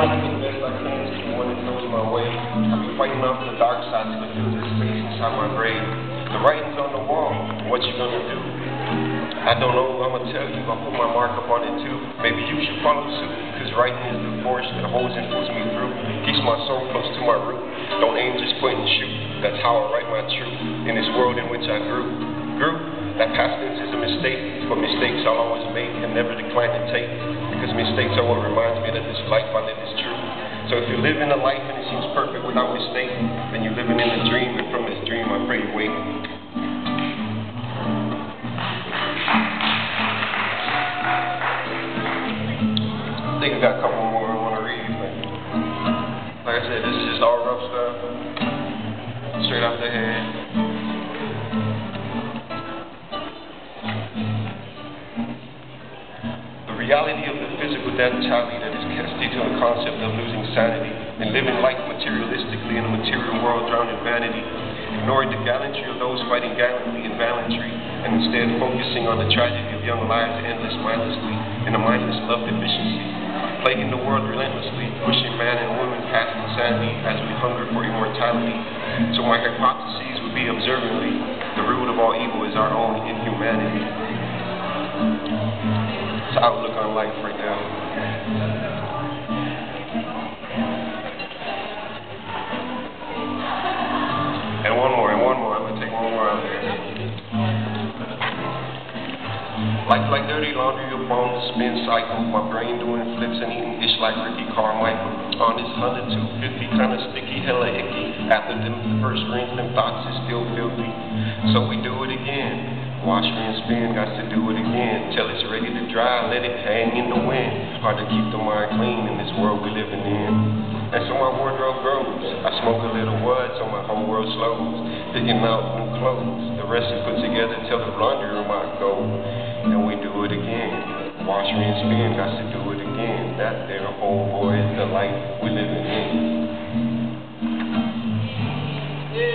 life the best I can to the one that knows my way. I'll be fighting off the dark side to fill this space inside my grave. The writing's on the wall, what you gonna do? I don't know, I'm gonna tell you, I'll put my mark up on it too. Maybe you should follow suit, cause writing is the force that holds and pulls me through. Keeps my soul close to my root. Don't aim, just point and shoot. That's how I write my truth, in this world in which I grew. That past tense is a mistake, but mistakes I'll always make and never decline to take. Because mistakes are what reminds me that this life I live is true. So if you're living a life and it seems perfect without mistake, then you're living in a dream, and from this dream I pray to wake. I think I got a couple more I want to read, but like I said, this is just all rough stuff, straight off the head. The reality of the physical mentality that is cast into the concept of losing sanity and living life materialistically in a material world drowned in vanity, ignoring the gallantry of those fighting gallantly in gallantry, and instead focusing on the tragedy of young lives endless mindlessly in a mindless love deficiency, plaguing the world relentlessly, pushing man and woman past insanity as we hunger for immortality. So my hypotheses would be observantly, the root of all evil is our own inhumanity. It's the outlook on life right now. And one more. I'm gonna take one more out there. Like dirty laundry upon the spin cycle, my brain doing flips and eating ish like Ricky Carmichael. On this 100, 250, kinda sticky, hella icky. After them first rinse, them thoughts is still filthy. So we do it again. Wash, rinse, spin, got to do it again. Till it's ready to dry, let it hang in the wind. Hard to keep the mind clean in this world we living in. And so my wardrobe grows. I smoke a little wood so my whole world slows. Picking out new clothes. The rest is put together till the laundry room I go. And we do it again. Wash, rinse, spin, got to do it again. That there, homeboy, is the life we living in.